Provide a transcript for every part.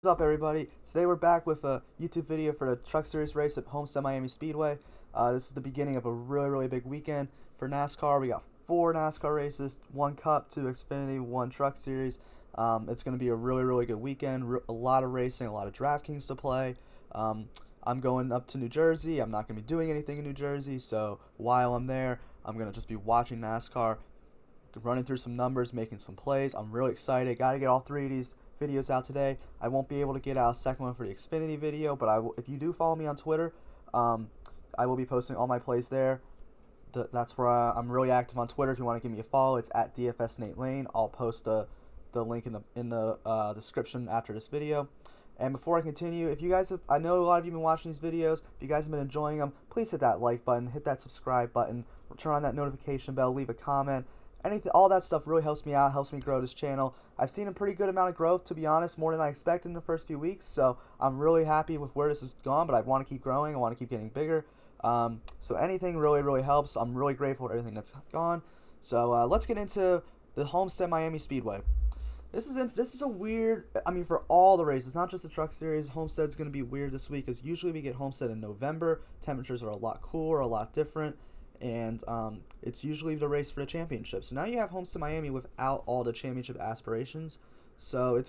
What's up, everybody? Today we're back with a YouTube video for the Truck Series race at Homestead-Miami Speedway. This is the beginning of a really big weekend for NASCAR. We got 4 NASCAR races, 1 Cup, 2 Xfinity, 1 Truck Series. It's going to be a really good weekend. A lot of racing, a lot of Draftkings to play. I'm going up to New Jersey. I'm not going to be doing anything in New Jersey, so while I'm there, I'm going to just be watching NASCAR, running through some numbers, making some plays. I'm really excited. Got to get all 3 of these videos out today. I won't be able to get out a second one for the Xfinity video, but if you do follow me on Twitter, I will be posting all my plays there. That's where I'm really active on Twitter. If you want to give me a follow, it's at DFS Nate Lane. I'll post the link in the description after this video. And before I continue, if you guys have, I know a lot of you have been watching these videos. If you guys have been enjoying them, please hit that like button, hit that subscribe button, turn on that notification bell, leave a comment. Anything, all that stuff really helps me out, helps me grow this channel. I've seen a pretty good amount of growth, to be honest, more than I expected in the first few weeks. So I'm really happy with where this has gone, but I want to keep growing. I want to keep getting bigger. So anything really helps. I'm really grateful for everything that's gone. So let's get into the Homestead-Miami Speedway. This is a weird, I mean, for all the races, not just the Truck Series. Homestead's going to be weird this week, because usually we get Homestead in November. Temperatures are a lot cooler, a lot different. And it's usually the race for the championship. So now you have Homestead-Miami without all the championship aspirations. So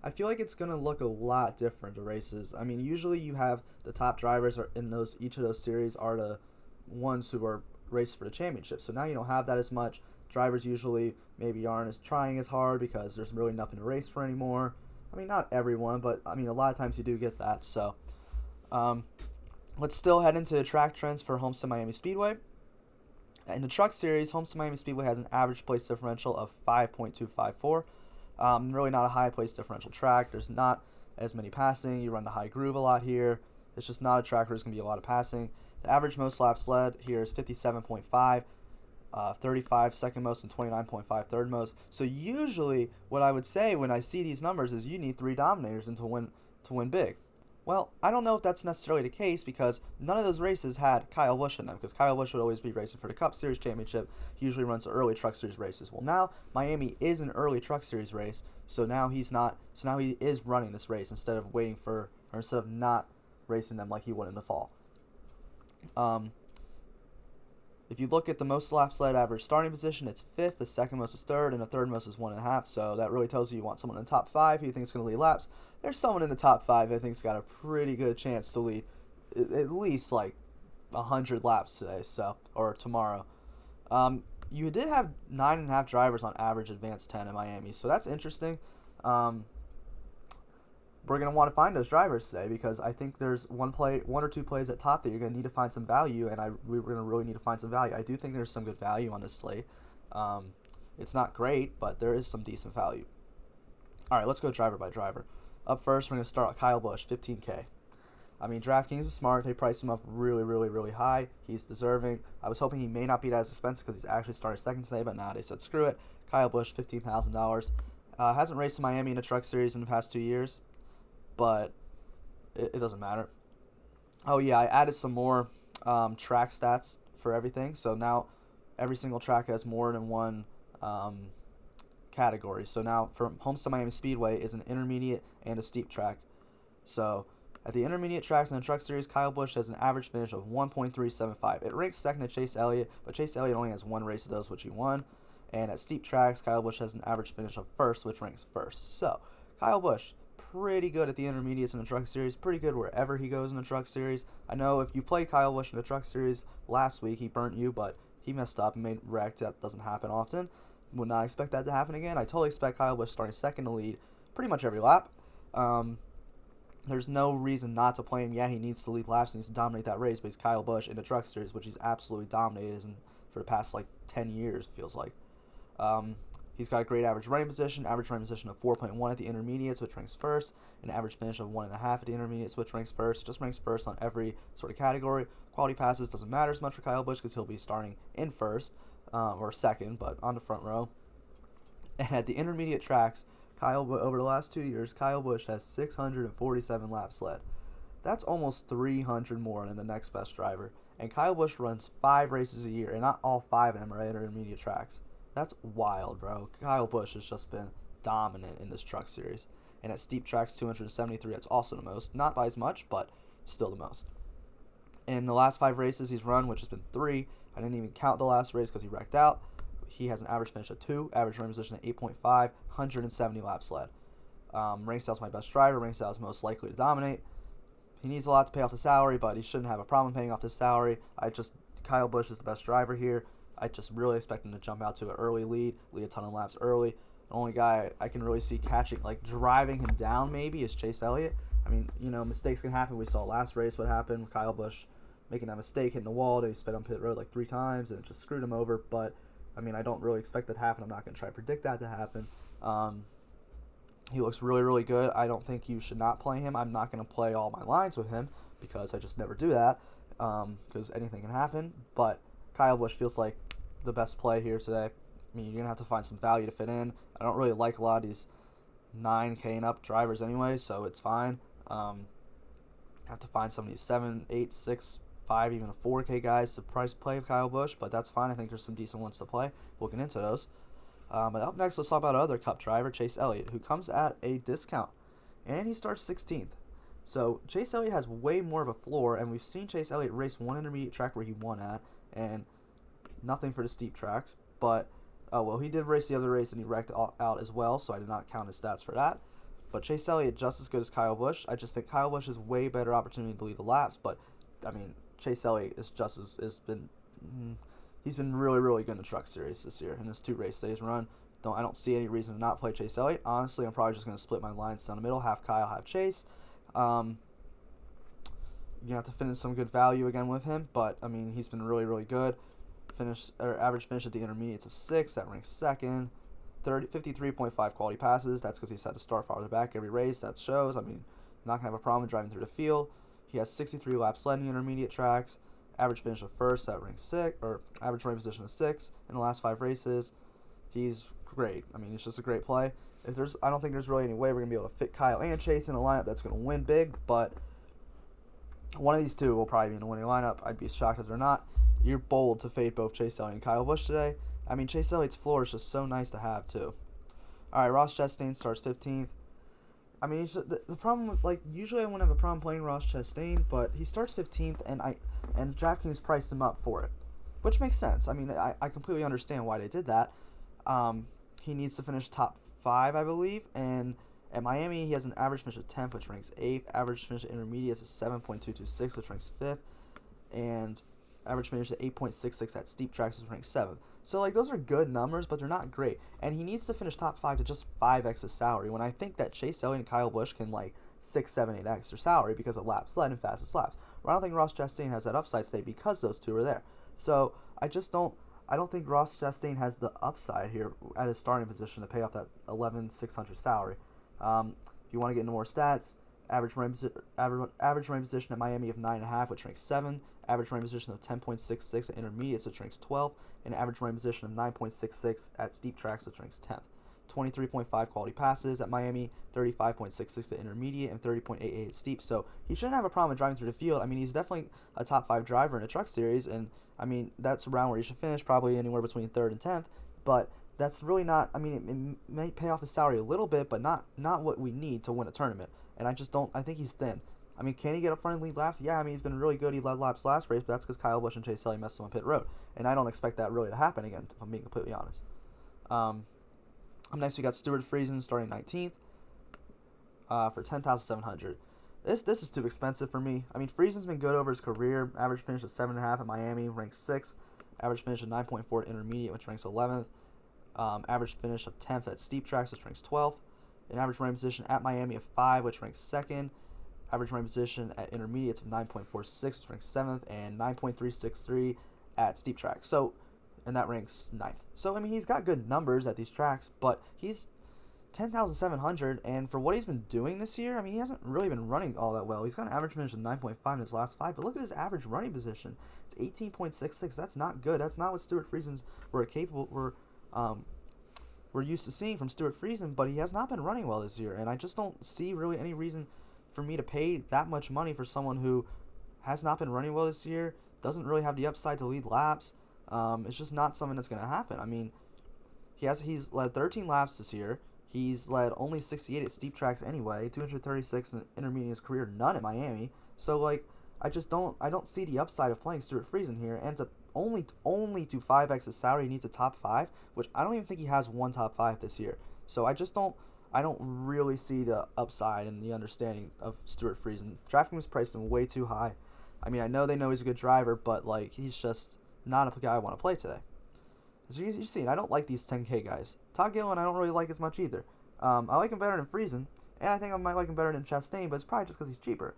I feel like it's gonna look a lot different, the races. I mean, usually you have the top drivers in each of those series are the ones who are racing for the championship. So now you don't have that as much. Drivers usually maybe aren't as trying as hard because there's really nothing to race for anymore. I mean, not everyone, but I mean, a lot of times you do get that. So let's still head into the track trends for Homestead-Miami Speedway. In the Truck Series, Homestead-Miami Speedway has an average place differential of 5.254. Really not a high place differential track. There's not as many passing. You run the high groove a lot here. It's just not a track where there's going to be a lot of passing. The average most laps led here is 57.5, 35 second most, and 29.5 third most. So usually what I would say when I see these numbers is you need 3 dominators to win big. Well, I don't know if that's necessarily the case, because none of those races had Kyle Busch in them, because Kyle Busch would always be racing for the Cup Series championship. He usually runs the early Truck Series races. Well, now Miami is an early Truck Series race, so now he is running this race instead of not racing them like he would in the fall. If you look at the most laps led average starting position, it's 5th, the second most is 3rd, and the third most is 1.5. So that really tells you want someone in the top 5 who you think is going to lead laps. There's someone in the top 5 I think's got a pretty good chance to lead at least like 100 laps today, or tomorrow. You did have 9.5 drivers on average advanced 10 in Miami, so that's interesting. We're going to want to find those drivers today, because I think there's one or two plays at top that you're going to need to find some value, and we're going to really need to find some value. I do think there's some good value on this slate. It's not great, but there is some decent value. All right, let's go driver by driver. Up first, we're going to start with Kyle Busch, 15K. I mean, Draftkings is smart. They priced him up really high. He's deserving. I was hoping he may not be as expensive because he's actually started second today, but nah, they said screw it. Kyle Busch, $15,000. Hasn't raced in Miami in a Truck Series in the past 2 years, but it doesn't matter. Oh yeah, I added some more track stats for everything. So now every single track has more than one category. So now for Homestead-Miami Speedway is an intermediate and a steep track. So at the intermediate tracks in the Truck Series, Kyle Busch has an average finish of 1.375. It ranks second to Chase Elliott, but Chase Elliott only has 1 race of those, which he won. And at steep tracks, Kyle Busch has an average finish of 1st, which ranks 1st. So Kyle Busch, pretty good at the intermediates in the Truck Series, pretty good wherever he goes in the Truck Series. I know if you play Kyle Busch in the Truck Series last week, he burnt you, but he messed up and made wreck. That doesn't happen often. Would not expect that to happen again. I totally expect Kyle Busch starting second to lead pretty much every lap. There's no reason not to play him. Yeah, he needs to lead laps and needs to dominate that race, but he's Kyle Busch in the Truck Series, which he's absolutely dominated for the past like 10 years, feels like. He's got a great average running position of 4.1 at the intermediates, which ranks 1st, an average finish of 1.5 at the intermediates, which ranks 1st. It just ranks 1st on every sort of category. Quality passes doesn't matter as much for Kyle Busch because he'll be starting in 1st or 2nd, but on the front row. And at the intermediate tracks, over the last 2 years, Kyle Busch has 647 laps led. That's almost 300 more than the next best driver. And Kyle Busch runs 5 races a year, and not all 5 of them are at intermediate tracks. That's wild, bro. Kyle Busch has just been dominant in this Truck Series. and at steep tracks 273. That's also the most, not by as much, but still the most. In the last 5 races he's run, which has been 3, I didn't even count the last race because he wrecked out. He has an average finish of 2, average running position at 8.5, 170 laps led. Rank style's my best driver. Rank style's most likely to dominate. He needs a lot to pay off the salary, but he shouldn't have a problem paying off the salary. Kyle Busch is the best driver here. I just really expect him to jump out to an early lead a ton of laps early. The only guy I can really see catching, like driving him down maybe, is Chase Elliott. I mean, mistakes can happen. We saw last race what happened with Kyle Busch making that mistake, hitting the wall. They sped on pit road like 3 times, and it just screwed him over. But, I mean, I don't really expect that to happen. I'm not going to try to predict that to happen. He looks really, really good. I don't think you should not play him. I'm not going to play all my lines with him because I just never do that because anything can happen. But Kyle Busch feels like the best play here today. I mean, you're going to have to find some value to fit in. I don't really like a lot of these 9K and up drivers anyway, so it's fine. Have to find some of these 7, 8, 6, 5, even a 4K guys to price play Kyle Busch, but that's fine. I think there's some decent ones to play. We'll get into those. But up next, let's talk about another Cup driver, Chase Elliott, who comes at a discount, and he starts 16th. So Chase Elliott has way more of a floor, and we've seen Chase Elliott race one intermediate track where he won at, and nothing for the steep tracks. But, he did race the other race, and he wrecked out as well, so I did not count his stats for that. But Chase Elliott just as good as Kyle Busch. I just think Kyle Busch has way better opportunity to lead the laps, but, I mean, Chase Elliott is he's been really, really good in the Truck Series this year in his 2 race days run. I don't see any reason to not play Chase Elliott. Honestly, I'm probably just going to split my lines down the middle, half Kyle, half Chase. You're going to have to finish some good value again with him, but, I mean, he's been really, really good. Average finish at the intermediates of 6, that ranks 2nd. 53.5 quality passes. That's because he's had to start farther back every race. That shows. I mean, not going to have a problem driving through the field. He has 63 laps led in the intermediate tracks. Average finish of 1st, that ranks 6, or average running position of 6 in the last 5 races. He's great. I mean, it's just a great play. I don't think there's really any way we're going to be able to fit Kyle and Chase in a lineup that's going to win big, but one of these two will probably be in the winning lineup. I'd be shocked if they're not. You're bold to fade both Chase Elliott and Kyle Busch today. I mean, Chase Elliott's floor is just so nice to have, too. All right, Ross Chastain starts 15th. I mean, the problem with, usually I wouldn't have a problem playing Ross Chastain, but he starts 15th, and Draftkings priced him up for it, which makes sense. I mean, I completely understand why they did that. He needs to finish top 5, I believe, and at Miami, he has an average finish of 10th, which ranks 8th. Average finish at intermediates is 7.226, which ranks 5th, and average finish at 8.66 at steep tracks, which ranks 7th. So, those are good numbers, but they're not great. And he needs to finish top 5 to just 5x his salary, when I think that Chase Elliott and Kyle Busch can, 6, 7, 8x their salary because of laps led and fastest laps. But I don't think Ross Chastain has that upside today because those two are there. So, I don't think Ross Chastain has the upside here at his starting position to pay off that 11,600 salary. If you want to get into more stats, average running position at Miami of 9.5, which ranks 7. Average running position of 10.66 at intermediates, which ranks 12th. And average running position of 9.66 at steep tracks, which ranks 10th. 23.5 quality passes at Miami, 35.66 at intermediate, and 30.88 at steep. So he shouldn't have a problem driving through the field. I mean, he's definitely a top 5 driver in a Truck Series, and I mean, that's around where he should finish, probably anywhere between 3rd and 10th. But that's really not, I mean, it may pay off his salary a little bit, but not what we need to win a tournament. And I think he's thin. I mean, can he get up front and lead laps? Yeah, I mean, he's been really good. He led laps last race, but that's because Kyle Busch and Chase Elliott messed him on pit road. And I don't expect that really to happen again, if I'm being completely honest. Up next, we got Stuart Freezing starting 19th for $10,700. This is too expensive for me. I mean, Freezing's been good over his career. Average finish of 7.5 at Miami, ranks 6th. Average finish of 9.4 at intermediate, which ranks 11th. Average finish of 10th at steep tracks, which ranks 12th. An average running position at Miami of 5, which ranks 2nd. Average running position at intermediates of 9.46, which ranks 7th, and 9.363 at steep tracks. So, and that ranks 9th. So, I mean, he's got good numbers at these tracks, but he's 10,700, and for what he's been doing this year, I mean, he hasn't really been running all that well. He's got an average finish of 9.5 in his last 5, but look at his average running position. It's 18.66. That's not good. That's not what Stuart Freezing's we're used to seeing from Stuart Freezing, but he has not been running well this year, and I just don't see really any reason for me to pay that much money for someone who has not been running well this year, doesn't really have the upside to lead laps. It's just not something that's going to happen. I mean, he's led 13 laps this year. He's led only 68 at steep tracks anyway, 236 in intermediate in his career, none at Miami. So like, I don't see the upside of playing Stuart Freezing here, and to only to 5x his salary, he needs a top 5, which I don't even think he has one top 5 this year. So I don't really see the upside and the understanding of Stuart Freezing. Draftkings priced him way too high. I mean, I know they know he's a good driver, but like, he's just not a guy I want to play today. As you're seeing, I don't like these 10K guys. Todd Gilliland I don't really like as much either. I like him better than Freezing, and I think I might like him better than Chastain, but it's probably just because he's cheaper.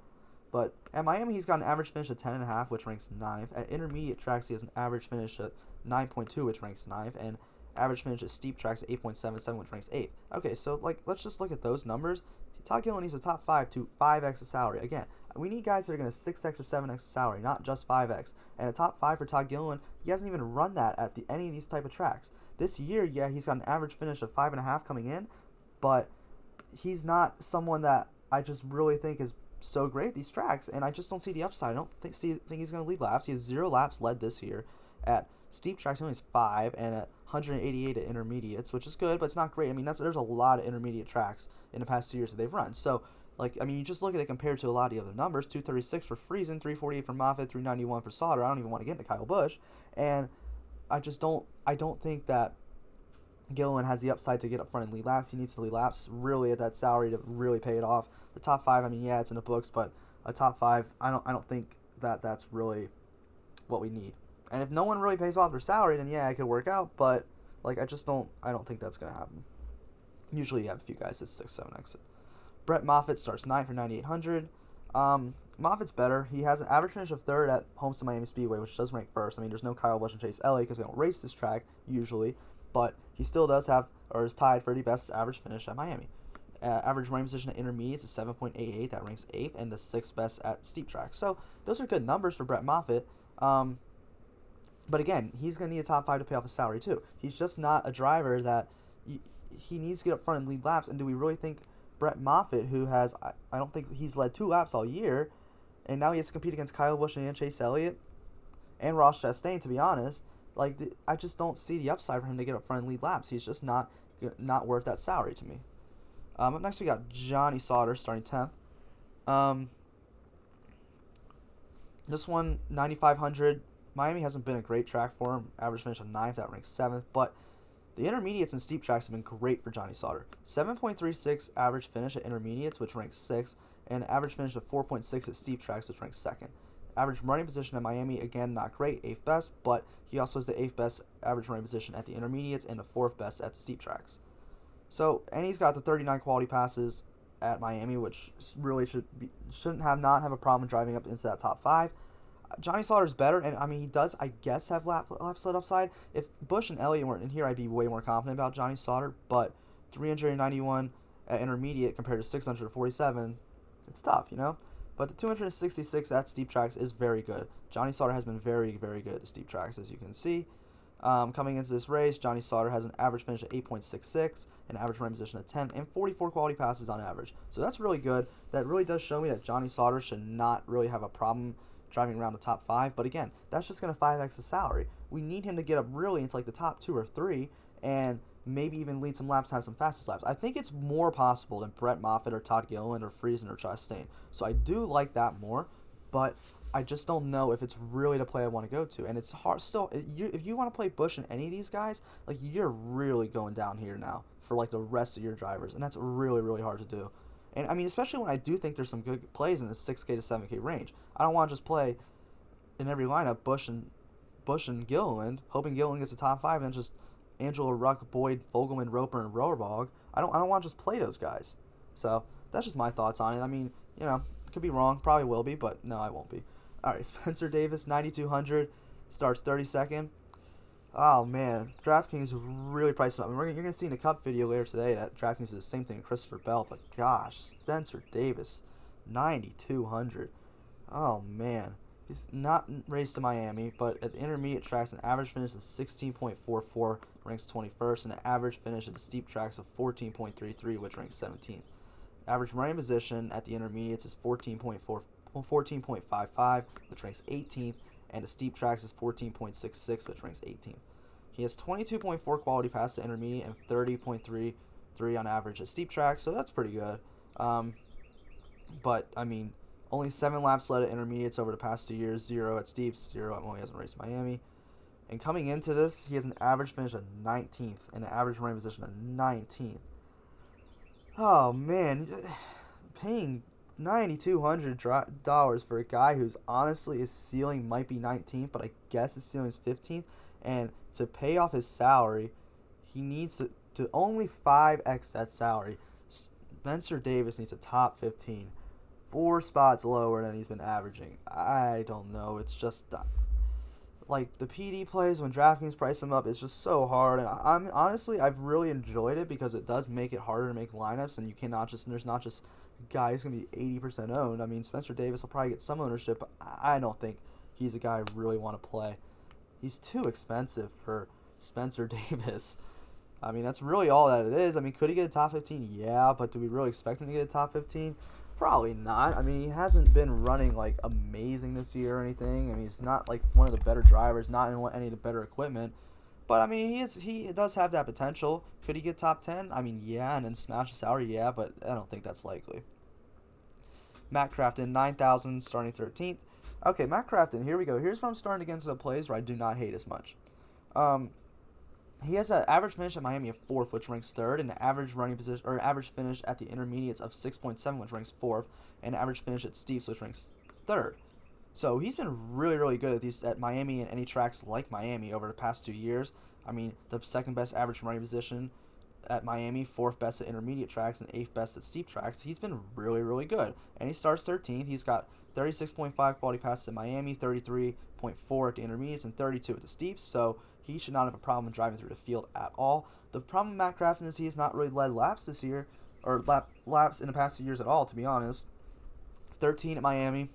But at Miami, he's got an average finish of 10.5, which ranks 9th. At intermediate tracks, he has an average finish of 9.2, which ranks 9th, and average finish at steep tracks at 8.77, which ranks 8th. Okay, so like, let's just look at those numbers. Todd Gilliland needs a top 5 to 5x the salary. Again, we need guys that are going to 6x or 7x the salary, not just 5x. And a top 5 for Todd Gilliland, he hasn't even run that at any of these type of tracks. This year, yeah, he's got an average finish of 5.5 coming in, but he's not someone that I just really think is so great at these tracks, and I just don't see the upside. I don't think he's going to lead laps. He has 0 laps led this year. At steep tracks, he only has 5, and at 188 at intermediates, which is good, but it's not great. I mean, there's a lot of intermediate tracks in the past 2 years that they've run. So, like, I mean, you just look at it compared to a lot of the other numbers. 236 for Freezing, 348 for Moffitt, 391 for Sauter. I don't even want to get into Kyle Busch, and I don't think that Gilliland has the upside to get up front and lead laps. He needs to lead laps really at that salary to really pay it off. The top 5, I mean, yeah, it's in the books, but a top 5, I don't think that's really what we need. And if no one really pays off their salary, then yeah, it could work out. But like, I don't think that's gonna happen. Usually, you have a few guys that 6, 7 exit. Brett Moffitt starts 9th for 9,800. Moffitt's better. He has an average finish of 3rd at Homestead-Miami Speedway, which does rank 1st. I mean, there's no Kyle Busch and Chase Elliott because they don't race this track usually, but he still does have, or is tied for the best average finish at Miami. Average running position at intermediates is 7.88. That ranks 8th, and the 6th best at steep tracks. So those are good numbers for Brett Moffitt. But again, he's going to need a top 5 to pay off his salary too. He's just not a driver that he needs to get up front and lead laps. And do we really think Brett Moffitt, who has, I don't think he's led 2 laps all year, and now he has to compete against Kyle Busch and Chase Elliott and Ross Chastain, to be honest, like, I just don't see the upside for him to get up front and lead laps. He's just not worth that salary to me. Up next, we got Johnny Sauter starting 10th. This one, 9,500. Miami hasn't been a great track for him. Average finish of 9th, that ranks 7th. But the intermediates and steep tracks have been great for Johnny Sauter. 7.36 average finish at intermediates, which ranks 6th, and average finish of 4.6 at steep tracks, which ranks 2nd. Average running position at Miami, again, not great, 8th best, but he also has the 8th best average running position at the intermediates and the 4th best at the steep tracks. So, and he's got the 39 quality passes at Miami, which really shouldn't not have a problem driving up into that top 5. Johnny Sauter's better, and I mean, he does, I guess, have lap sled upside. If Busch and Elliott weren't in here, I'd be way more confident about Johnny Sauter, but 391 at intermediate compared to 647, it's tough, you know? But the 266 at steep tracks is very good. Johnny Sauter has been very, very good at the steep tracks, as you can see. Coming into this race, Johnny Sauter has an average finish of 8.66, an average running position of 10, and 44 quality passes on average. So that's really good. That really does show me that Johnny Sauter should not really have a problem driving around the top 5. But again, that's just going to 5x the salary. We need him to get up really into like the top 2 or 3 and maybe even lead some laps and have some fastest laps. I think it's more possible than Brett Moffitt or Todd Gilliland or Freezing or Chastain. So I do like that more, but I just don't know if it's really the play I want to go to. And it's hard still. If you want to play Busch and any of these guys, like, you're really going down here now for like the rest of your drivers, and that's really, really hard to do. And I mean, especially when I do think there's some good plays in the 6K to 7K range. I don't want to just play in every lineup Busch and Gilliland, hoping Gilliland gets a top 5, and then just Angela, Ruck, Boyd, Fogelman, Roper, and Rohrbog. I don't want to just play those guys. So that's just my thoughts on it. I mean, you know, could be wrong, probably will be, but no, I won't be. All right, Spencer Davis, 9,200, starts 32nd. Oh, man, Draftkings really priced him up. I mean, you're going to see in the Cup video later today that Draftkings is the same thing as Christopher Bell, but gosh, Spencer Davis, 9,200. Oh, man. He's not raced to Miami, but at the intermediate tracks, an average finish of 16.44, ranks 21st, and an average finish at the steep tracks of 14.33, which ranks 17th. Average running position at the intermediates is 14.55, which ranks 18th, and the steep tracks is 14.66, which ranks 18th. He has 22.4 quality passes to intermediate and 30.3 3 on average at steep tracks, so that's pretty good. But, I mean, only 7 laps led at intermediates over the past 2 years, 0 at steeps, 0 at when he hasn't raced Miami. And coming into this, he has an average finish of 19th and an average running position of 19th. Oh, man. Paying $9,200 for a guy who's honestly, his ceiling might be 19th, but I guess his ceiling is 15th. And to pay off his salary, he needs to only 5x that salary. Spencer Davis needs a top 15. 4 spots lower than he's been averaging. I don't know. It's just like the PD plays when DraftKings price him up. It's just so hard. And I've really enjoyed it because it does make it harder to make lineups, and there's not just a guy who's gonna be 80% owned. I mean, Spencer Davis will probably get some ownership, but I don't think he's a guy I really want to play. He's too expensive for Spencer Davis. I mean, that's really all that it is. I mean, could he get a top 15? Yeah, but do we really expect him to get a top 15? Probably not. I mean, he hasn't been running, like, amazing this year or anything. I mean, he's not, like, one of the better drivers, not in any of the better equipment. But, I mean, he does have that potential. Could he get top 10? I mean, yeah, and then smash the salary, yeah, but I don't think that's likely. Matt Crafton, 9,000, starting 13th. Okay, Matt Crafton, here we go. Here's where I'm starting to get into the plays where I do not hate as much. He has an average finish at Miami of 4th, which ranks 3rd, and an average running position or average finish at the intermediates of 6.7, which ranks 4th, and an average finish at steeps, which ranks 3rd. So he's been really, really good at Miami and any tracks like Miami over the past 2 years. I mean, the 2nd best average running position at Miami, 4th best at intermediate tracks, and 8th best at steep tracks. He's been really, really good. And he starts 13th. He's got 36.5 quality passes at Miami, 33.4 at the intermediates, and 32 at the steeps. So he should not have a problem driving through the field at all. The problem with Matt Crafton is he has not really led laps this year, or laps in the past 2 years at all, to be honest. 13 at Miami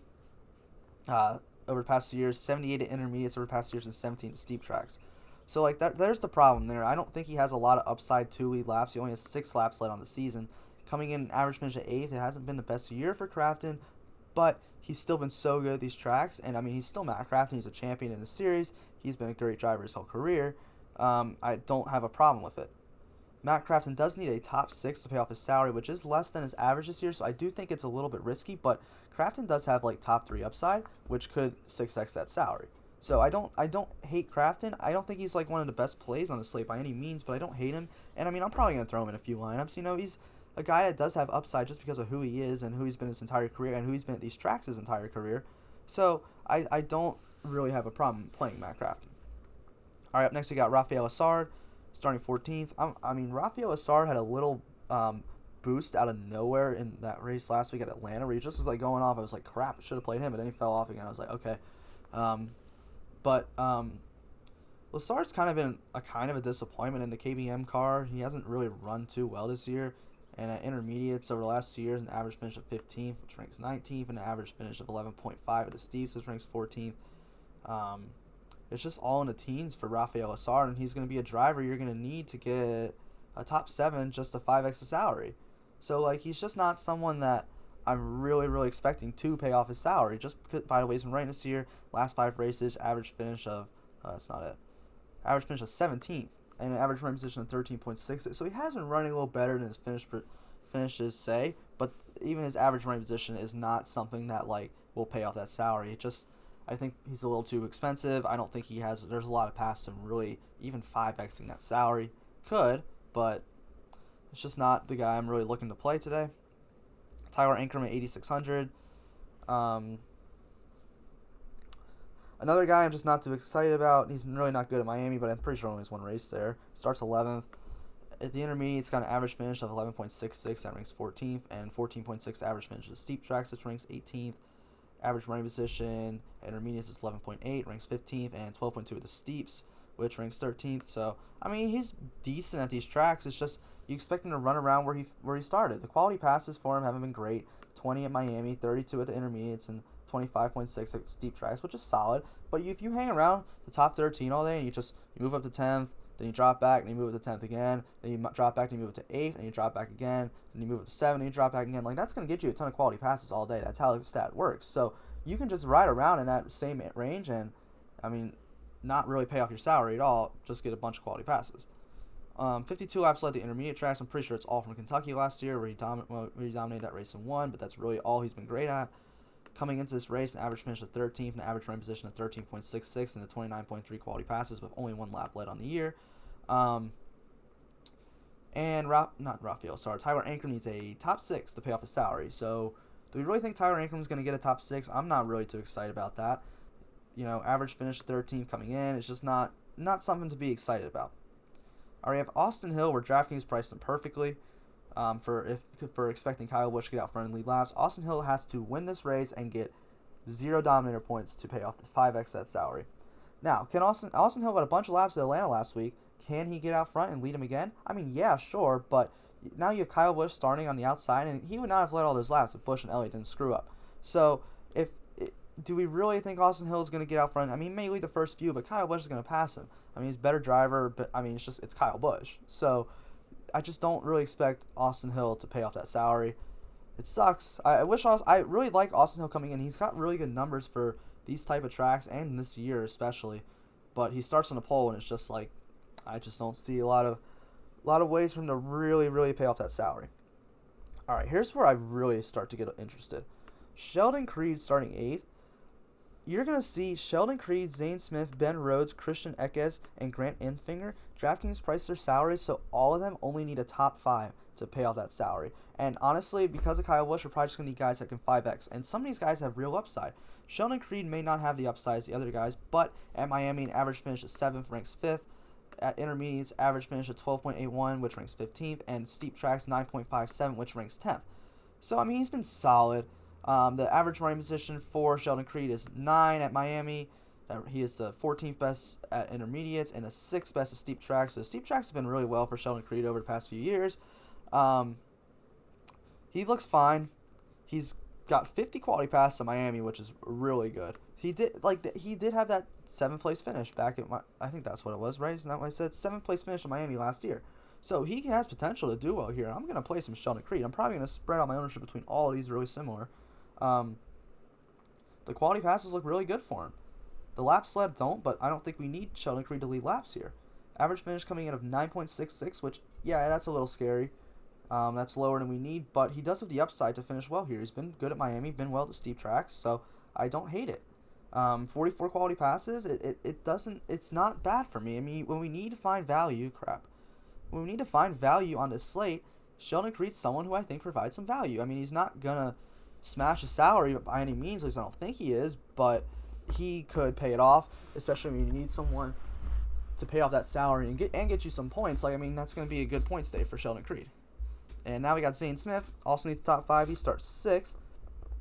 over the past 2 years, 78 at intermediates over the past 2 years, and 17 at steep tracks. So, like, there's the problem there. I don't think he has a lot of upside to lead laps. He only has 6 laps led on the season. Coming in average finish at 8th, it hasn't been the best year for Crafton, but he's still been so good at these tracks. And, I mean, he's still Matt Crafton. He's a champion in the series. He's been a great driver his whole career. I don't have a problem with it. Matt Crafton does need a top 6 to pay off his salary, which is less than his average this year, so I do think it's a little bit risky, but Crafton does have, like, top 3 upside, which could 6x that salary. So I don't hate Crafton. I don't think he's, like, one of the best plays on the slate by any means, but I don't hate him. And, I mean, I'm probably going to throw him in a few lineups. You know, he's a guy that does have upside just because of who he is and who he's been his entire career and who he's been at these tracks his entire career. So I don't really have a problem playing Matt Crafton. All right, up next we got Rafael Assard, starting 14th. I mean, Rafael Assard had a little boost out of nowhere in that race last week at Atlanta where he just was, like, going off. I was like, crap, I should have played him, but then he fell off again. I was like, okay. But Lassard's kind of been a disappointment in the KBM car. He hasn't really run too well this year. And at intermediates over the last 2 years, an average finish of 15th, which ranks 19th, and an average finish of 11.5 at the steeps, which ranks 14th. It's just all in the teens for Rafael Assard, and he's going to be a driver you're going to need to get a top 7 just to 5x the salary. So, like, he's just not someone that I'm really, really expecting to pay off his salary. Just because, by the way, he's been running this year, last 5 races, average finish of, that's not it, average finish of 17th, and an average running position of 13.6. So he has been running a little better than his finishes say, but even his average running position is not something that, like, will pay off that salary. I think he's a little too expensive. I don't think there's a lot of paths to really even 5xing that salary. Could, but it's just not the guy I'm really looking to play today. Tyler Ankrum at 8,600. Another guy I'm just not too excited about. He's really not good at Miami, but I'm pretty sure only has 1 race there. Starts 11th. At the intermediates, got an average finish of 11.66, that ranks 14th, and 14.6 average finish at the steep tracks, which ranks 18th. Average running position at intermediates is 11.8, ranks 15th, and 12.2 at the steeps, which ranks 13th. So, I mean, he's decent at these tracks. It's just you expect him to run around where he started. The quality passes for him haven't been great. 20 at Miami, 32 at the intermediates, and 25.6 at steep tracks, which is solid. But if you hang around the top 13 all day and you move up to 10th, then you drop back and you move up to 10th again, then you drop back and you move up to 8th, and you drop back again, and you move up to 7th, and you drop back again, like, that's going to get you a ton of quality passes all day. That's how the stat works. So you can just ride around in that same range and, I mean, not really pay off your salary at all, just get a bunch of quality passes. 52 laps led the intermediate tracks. I'm pretty sure it's all from Kentucky last year where he dominated that race and won, but that's really all he's been great at. Coming into this race, an average finish of 13th, an average running position of 13.66, and a 29.3 quality passes with only 1 lap led on the year. And Tyler Ankrum needs a top 6 to pay off his salary. So do we really think Tyler Ankrum is going to get a top 6? I'm not really too excited about that. Average finish 13th coming in. It's just not something to be excited about. All right, we have Austin Hill, where Draftkings priced him perfectly for expecting Kyle Busch to get out front and lead laps. Austin Hill has to win this race and get 0 Dominator points to pay off the 5x that salary. Now, can Austin Hill got a bunch of laps at Atlanta last week. Can he get out front and lead him again? I mean, yeah, sure, but now you have Kyle Busch starting on the outside, and he would not have led all those laps if Busch and Elliott didn't screw up. So, do we really think Austin Hill is going to get out front? I mean, he may lead the first few, but Kyle Busch is going to pass him. I mean, he's a better driver, but I mean, it's Kyle Busch. So, I just don't really expect Austin Hill to pay off that salary. It sucks. I really like Austin Hill coming in. He's got really good numbers for these type of tracks and this year especially. But he starts on the pole, and it's just like I just don't see a lot of ways for him to really, really pay off that salary. All right, here's where I really start to get interested. Sheldon Creed starting 8th. You're going to see Sheldon Creed, Zane Smith, Ben Rhodes, Christian Eckes, and Grant Enfinger. DraftKings priced their salaries, so all of them only need a top 5 to pay off that salary. And honestly, because of Kyle Busch, we're probably just going to need guys that can 5x. And some of these guys have real upside. Sheldon Creed may not have the upside as the other guys, but at Miami, an average finish at 7th ranks 5th. At intermediates, average finish at 12.81, which ranks 15th. And steep tracks, 9.57, which ranks 10th. So, I mean, he's been solid. The average running position for Sheldon Creed is 9 at Miami. He is the 14th best at intermediates and the 6th best at steep tracks. So steep tracks have been really well for Sheldon Creed over the past few years. He looks fine. He's got 50 quality passes at Miami, which is really good. He did have that 7th place finish back at I think that's what it was, right? Isn't that what I said? 7th place finish at Miami last year. So he has potential to do well here. I'm going to play some Sheldon Creed. I'm probably going to spread out my ownership between all of these really similar. The quality passes look really good for him. The laps led don't, but I don't think we need Sheldon Creed to lead laps here. Average finish coming in of 9.66, which, yeah, that's a little scary. That's lower than we need, but he does have the upside to finish well here. He's been good at Miami, been well at the steep tracks, so I don't hate it. 44 quality passes, it's not bad for me. I mean, when we need to find value, when we need to find value on this slate, Sheldon Creed's someone who I think provides some value. I mean, he's not going to smash his salary by any means, at least I don't think he is, but he could pay it off, especially when you need someone to pay off that salary and get you some points. Like, I mean, that's going to be a good point stay for Sheldon Creed. And now we got Zane Smith, also needs the top 5. He starts 6th.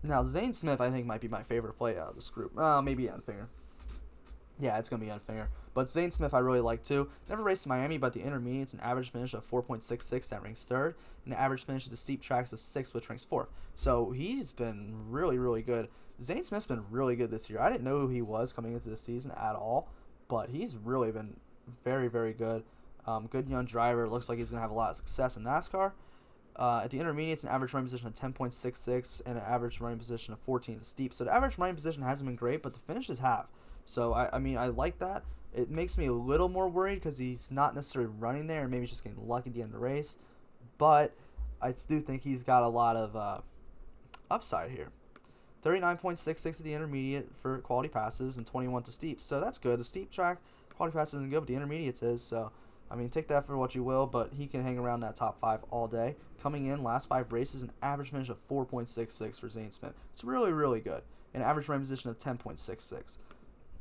Now, Zane Smith, I think, might be my favorite play out of this group. Maybe Unfinger. Yeah, it's going to be Unfinger. But Zane Smith I really like too. Never raced in Miami, but the intermediates an average finish of 4.66, that ranks 3rd. And an average finish at the steep tracks of 6, which ranks 4th. So he's been really, really good. Zane Smith's been really good this year. I didn't know who he was coming into the season at all, but he's really been very, very good. Good young driver. Looks like he's going to have a lot of success in NASCAR. At the intermediates, an average running position of 10.66 and an average running position of 14 at the steep. So the average running position hasn't been great, but the finishes have. So, I mean, I like that. It makes me a little more worried because he's not necessarily running there and maybe just getting lucky at the end of the race. But I do think he's got a lot of upside here. 39.66 at the intermediate for quality passes and 21 to steep. So that's good. The steep track quality passes isn't good, but the intermediates is. So, I mean, take that for what you will, but he can hang around that top 5 all day. Coming in, last 5 races, an average finish of 4.66 for Zane Smith. It's really, really good. An average running position of 10.66.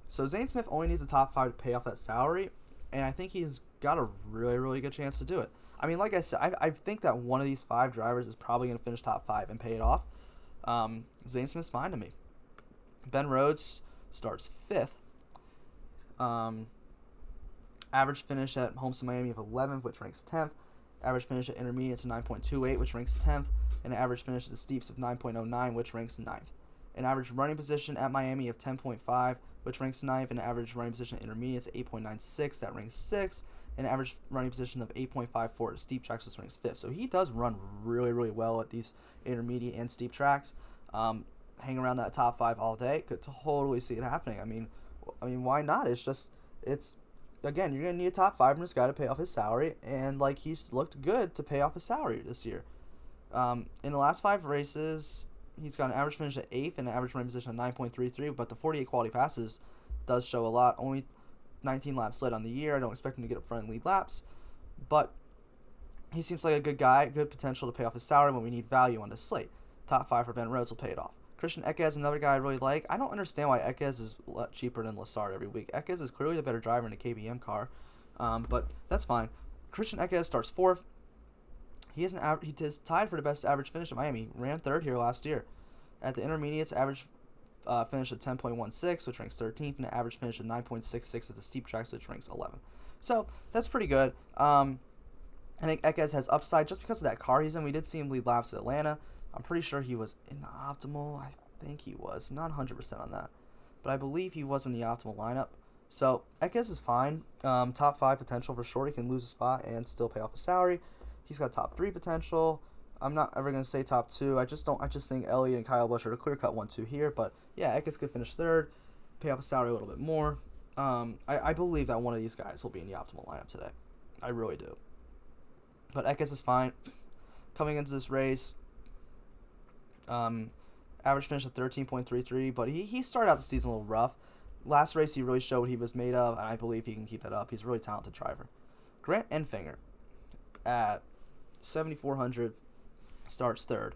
So Zane Smith only needs a top 5 to pay off that salary, and I think he's got a really, really good chance to do it. I mean, like I said, I think that one of these 5 drivers is probably going to finish top 5 and pay it off. Zane Smith's fine to me. Ben Rhodes starts 5th. Average finish at Homestead-Miami of 11th, which ranks 10th. Average finish at intermediates of 9.28, which ranks 10th. And an average finish at the steeps of 9.09, which ranks 9th. An average running position at Miami of 10.5, which ranks 9th. And an average running position at intermediates at 8.96, that ranks 6th. And an average running position of 8.54 at steep tracks, which ranks 5th. So he does run really, really well at these intermediate and steep tracks. Hang around that top 5 all day. Could totally see it happening. I mean, why not? It's again, you're going to need a top 5 from this guy to pay off his salary, and, like, he's looked good to pay off his salary this year. In the last 5 races, he's got an average finish at 8th and an average running position of 9.33, but the 48 quality passes does show a lot. Only 19 laps led on the year. I don't expect him to get up front and lead laps, but he seems like a good guy, good potential to pay off his salary when we need value on the slate. Top 5 for Ben Rhodes will pay it off. Christian Eckes, another guy I really like. I don't understand why Eckes is a lot cheaper than Lassard every week. Eckes is clearly the better driver in a KBM car, but that's fine. Christian Eckes starts 4th. He is tied for the best average finish at Miami. He ran 3rd here last year. At the intermediates, average finish at 10.16, which ranks 13th, and an average finish at 9.66 at the steep tracks, which ranks 11th. So that's pretty good. I think Eckes has upside just because of that car he's in. We did see him lead laps at Atlanta. I'm pretty sure he was in the optimal. I think he was. I'm not 100% on that, but I believe he was in the optimal lineup. So Eckes is fine. Top 5 potential for sure. He can lose a spot and still pay off his salary. He's got top 3 potential. I'm not ever going to say top 2. I just think Elliott and Kyle Busch are the clear-cut 1-2 here. But, yeah, Eckes could finish 3rd, pay off his salary a little bit more. I believe that one of these guys will be in the optimal lineup today. I really do. But Eckes is fine. Coming into this race, average finish at 13.33, but he started out the season a little rough. Last race, he really showed what he was made of, and I believe he can keep that up. He's a really talented driver. Grant Enfinger at 7,400 starts 3rd.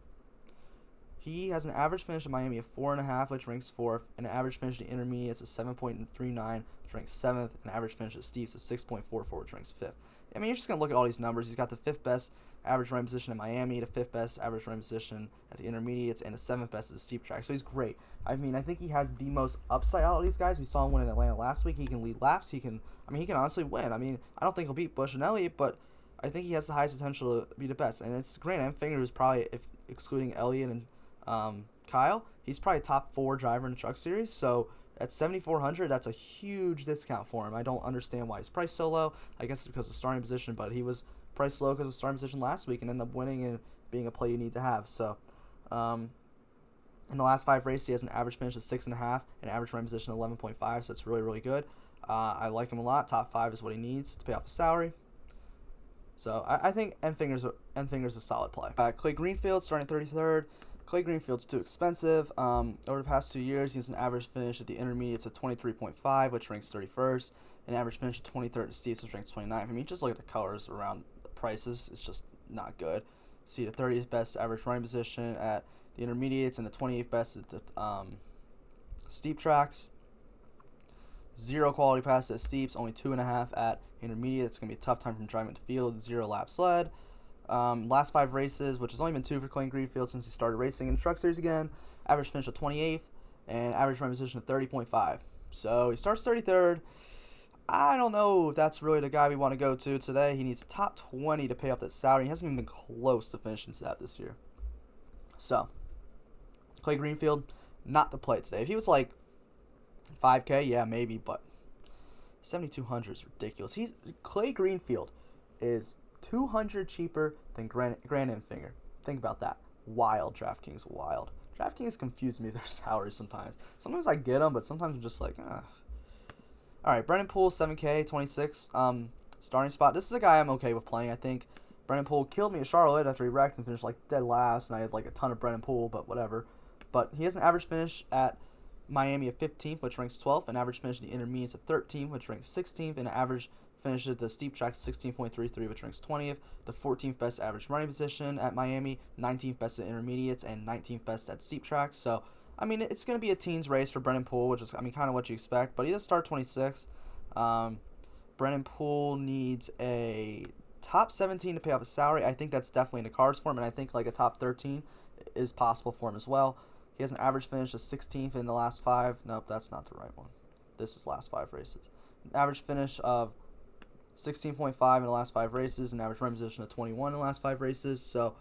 He has an average finish in Miami of 4.5, which ranks 4th, and an average finish in the intermediates of 7.39, which ranks 7th, and an average finish at Steve's of 6.44, which ranks 5th. I mean, you're just going to look at all these numbers. He's got the 5th best average running position in Miami, the 5th best average running position at the intermediates, and the 7th best at the steep track. So he's great. I mean, I think he has the most upside out of these guys. We saw him win in Atlanta last week. He can lead laps. He can honestly win. I mean, I don't think he'll beat Busch and Elliott, but I think he has the highest potential to be the best. And it's Grant Enfinger, who's probably, if excluding Elliott and Kyle, he's probably top 4 driver in the Truck Series. So at 7,400, that's a huge discount for him. I don't understand why he's priced so low. I guess it's because of starting position, but he was priced low because of starting position last week and ended up winning and being a play you need to have. So in the last 5 races, he has an average finish of 6.5 and average running position of 11.5, so it's really, really good. I like him a lot. Top 5 is what he needs to pay off his salary. So I think Enfinger's a solid play. Clay Greenfield starting 33rd. Clay Greenfield's too expensive. Over the past 2 years, he has an average finish at the intermediates of 23.5, which ranks 31st, and average finish at 23rd at Steve's, which ranks 29th. I mean, just look at the colors around the prices. It's just not good. See the 30th best average running position at the intermediates and the 28th best at the steep tracks. 0 quality passes at steeps, only 2.5 at intermediate. It's going to be a tough time from driving to field. 0 laps led. Last 5 races, which has only been 2 for Clay Greenfield since he started racing in the Truck Series again. Average finish of 28th and average running position of 30.5. So he starts 33rd. I don't know if that's really the guy we want to go to today. He needs top 20 to pay off that salary. He hasn't even been close to finishing to that this year. So Clay Greenfield, not the play today. If he was like 5K, yeah, maybe, but 7,200 is ridiculous. Clay Greenfield is 200 cheaper than Grant Enfinger. Think about that. Wild, DraftKings, wild. DraftKings confuse me with their salaries sometimes. Sometimes I get them, but sometimes I'm just like, ah. All right, Brennan Poole, 7K, 26, starting spot. This is a guy I'm okay with playing, I think. Brennan Poole killed me at Charlotte after he wrecked and finished like dead last, and I had like a ton of Brennan Poole, but whatever. But he has an average finish at Miami of 15th, which ranks 12th, an average finish at the intermediates of 13th, which ranks 16th, and an average finish at the steep track 16.33, which ranks 20th. The 14th best average running position at Miami, 19th best at intermediates, and 19th best at steep tracks. So, I mean, it's going to be a teens race for Brennan Poole, which is, I mean, kind of what you expect, but he does start 26. Brennan Poole needs a top 17 to pay off his salary. I think that's definitely in the cards for him, and I think like a top 13 is possible for him as well. He has an average finish of 16th in the last 5. Nope, that's not the right one. This is last 5 races. An average finish of 16.5 in the last 5 races, an average running position of 21 in the last 5 races. So,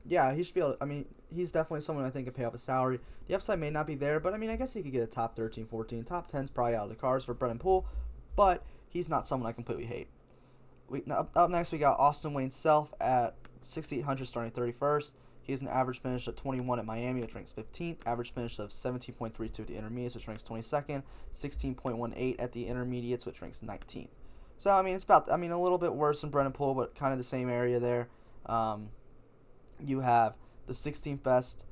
yeah, he should be able to, I mean, he's definitely someone I think can pay off his salary. The upside may not be there, but I mean, I guess he could get a top 13, 14. Top 10's probably out of the cards for Brennan Poole, but he's not someone I completely hate. Up next, we got Austin Wayne Self at 6,800 starting 31st. He has an average finish of 21 at Miami, which ranks 15th. Average finish of 17.32 at the intermediates, which ranks 22nd. 16.18 at the intermediates, which ranks 19th. So, I mean, it's about, a little bit worse than Brennan Poole, but kind of the same area there. You have the 16th best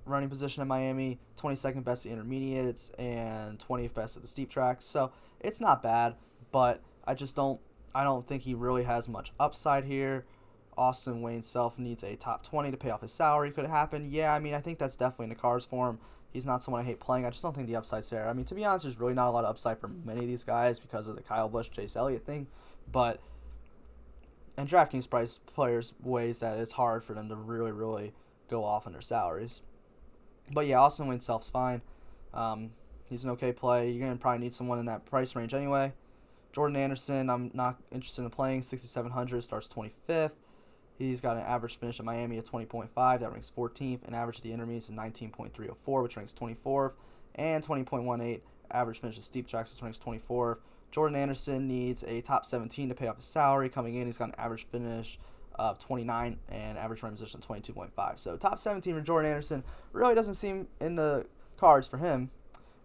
running position in Miami, 22nd best at the intermediates, and 20th best at the steep tracks. So, it's not bad, but I don't think he really has much upside here. Austin Wayne Self needs a top 20 to pay off his salary. Could it happen? Yeah, I think that's definitely in the cards for him. He's not someone I hate playing. I just don't think the upside's there. To be honest, there's really not a lot of upside for many of these guys because of the Kyle Busch, Chase Elliott thing. And Draftkings price players ways that it's hard for them to really, really go off on their salaries. But yeah, Austin Wayne Self's fine. He's an okay play. You're going to probably need someone in that price range anyway. Jordan Anderson, I'm not interested in playing. 6,700, starts 25th. He's got an average finish at Miami of 20.5. That ranks 14th. An average at the intermediates of 19.304, which ranks 24th. And 20.18 average finish at steep tracks, which ranks 24th. Jordan Anderson needs a top 17 to pay off his salary. Coming in, he's got an average finish of 29 and average running position of 22.5. So top 17 for Jordan Anderson really doesn't seem in the cards for him.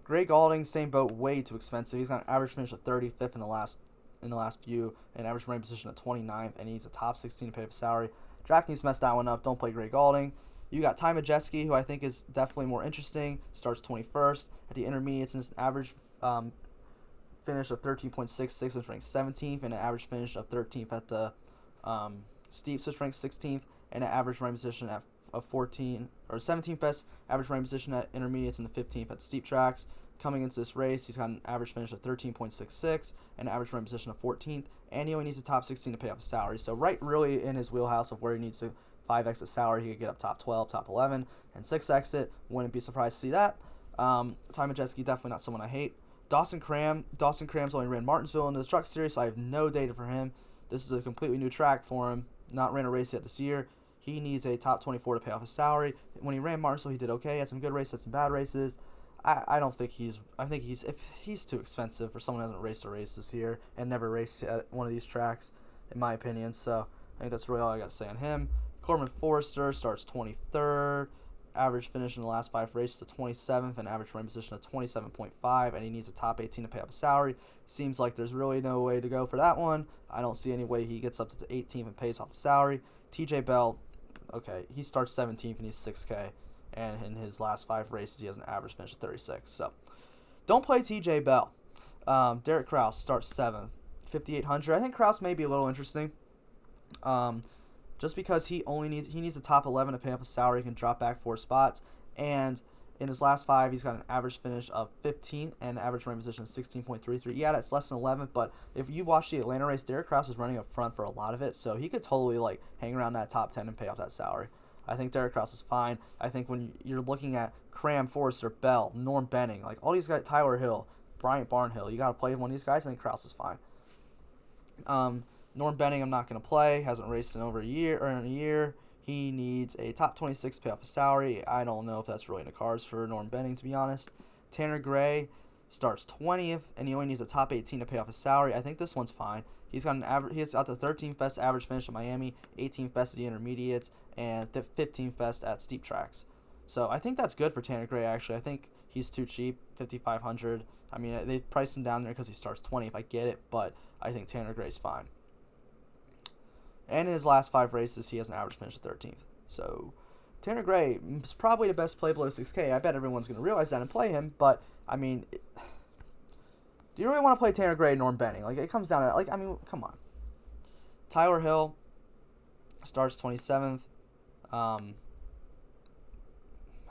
Greg Galding, same boat, way too expensive. He's got an average finish of 35th in the last few, and average running position of 29th, and he needs a top 16 to pay for salary. DraftKings messed that one up. Don't play Greg Galding. You got Ty Majeski, who I think is definitely more interesting. Starts 21st at the intermediates, and his average finish of 13.66, which ranks 17th, and an average finish of 13th at the steeps, which ranks 16th, and an average running position of 14 or 17th best average running position at intermediates and the 15th at steep tracks. Coming into this race, he's got an average finish of 13.66 and an average running position of 14th, and he only needs a top 16 to pay off his salary. So right really in his wheelhouse of where he needs to 5x his salary. He could get up top 12, top 11, and 6x it. Wouldn't be surprised to see that. Ty Majeski, definitely not someone I hate. Dawson Cram's only ran Martinsville in the truck series, so I have no data for him. This is a completely new track for him. Not ran a race yet this year. He needs a top 24 to pay off his salary. When he ran Martinsville, he did okay. He had some good races, had some bad races. I think he's too expensive for someone who hasn't raced a race this year and never raced at one of these tracks, in my opinion. So I think that's really all I got to say on him. Herman Forester starts 23rd. Average finish in the last 5 races to 27th, and average running position of 27.5, and he needs a top 18 to pay off his salary. Seems like there's really no way to go for that one. I don't see any way he gets up to the 18th and pays off the salary. TJ Bell, okay, he starts 17th and he's 6K, and in his last 5 races he has an average finish of 36. So don't play TJ Bell. Derrick Krauss starts 7th, 5,800. I think Krauss may be a little interesting. Just because he needs a top 11 to pay off his salary. He can drop back 4 spots, and in his last 5, he's got an average finish of 15th and an average running position of 16.33. Yeah, that's less than 11th, but if you watch the Atlanta race, Derrick Krauss was running up front for a lot of it, so he could totally hang around that top 10 and pay off that salary. I think Derrick Krauss is fine. I think when you're looking at Cram, Forester, Bell, Norm Benning, all these guys, Tyler Hill, Bryant Barnhill, you got to play one of these guys. I think Krauss is fine. Norm Benning, I'm not going to play. Hasn't raced in a year. He needs a top 26 to pay off his salary. I don't know if that's really in the cards for Norm Benning, to be honest. Tanner Gray starts 20th, and he only needs a top 18 to pay off his salary. I think this one's fine. He's got He's got the 13th best average finish at Miami, 18th best at the intermediates, and 15th best at steep tracks. So I think that's good for Tanner Gray. Actually, I think he's too cheap, 5,500. They priced him down there because he starts 20th. I get it, but I think Tanner Gray's fine. And in his last 5 races, he has an average finish of 13th. So Tanner Gray is probably the best play below 6K. I bet everyone's going to realize that and play him. But, do you really want to play Tanner Gray and Norm Benning? It comes down to that. Come on. Tyler Hill starts 27th.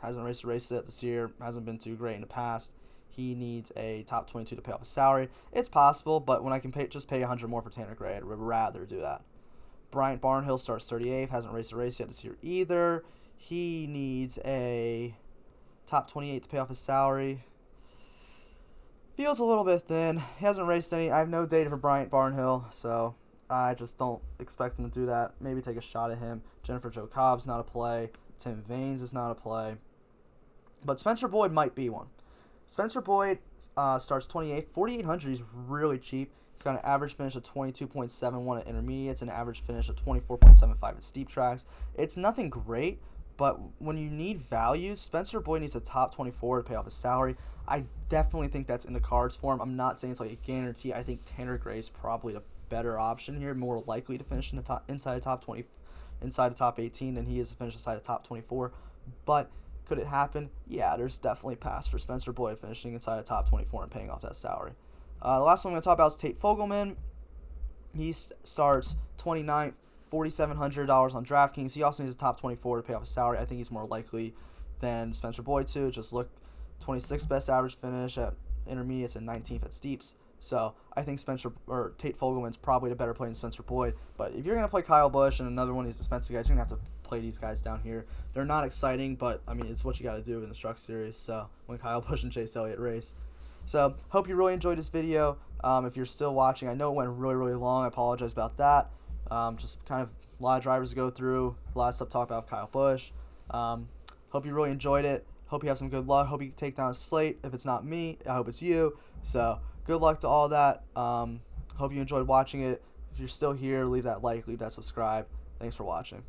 Hasn't raced a race yet this year. Hasn't been too great in the past. He needs a top 22 to pay off his salary. It's possible, but when I can pay 100 more for Tanner Gray, I'd rather do that. Bryant Barnhill starts 38th, hasn't raced a race yet this year either. He needs a top 28 to pay off his salary. Feels a little bit thin. He hasn't raced any. I have no data for Bryant Barnhill, so I just don't expect him to do that. Maybe take a shot at him. Jennifer Joe Cobb's not a play. Tim Vaines is not a play. But Spencer Boyd might be one. Spencer Boyd starts 28th. 4,800, he's really cheap. He's got an average finish of 22.71 at intermediates and an average finish of 24.75 at steep tracks. It's nothing great, but when you need value, Spencer Boyd needs a top 24 to pay off his salary. I definitely think that's in the cards for him. I'm not saying it's like a guarantee. I think Tanner Gray is probably the better option here, more likely to finish in the top, inside the top 20, inside the top 18 than he is to finish inside the top 24. But could it happen? Yeah, there's definitely a pass for Spencer Boyd finishing inside the top 24 and paying off that salary. The last one I'm going to talk about is Tate Fogelman. He starts 29th, $4,700 on DraftKings. He also needs a top 24 to pay off his salary. I think he's more likely than Spencer Boyd to. Just look, 26th best average finish at intermediates and 19th at steeps. So I think Tate Fogelman's probably the better play than Spencer Boyd. But if you're going to play Kyle Busch and another one of these expensive guys, you're going to have to play these guys down here. They're not exciting, but, I mean, it's what you got to do in the Truck Series. So when Kyle Busch and Chase Elliott race. So hope you really enjoyed this video. If you're still watching, I know it went really, really long. I apologize about that. Just kind of a lot of drivers to go through. A lot of stuff to talk about with Kyle Busch. Hope you really enjoyed it. Hope you have some good luck. Hope you can take down a slate. If it's not me, I hope it's you. So good luck to all that. Hope you enjoyed watching it. If you're still here, leave that like, leave that subscribe. Thanks for watching.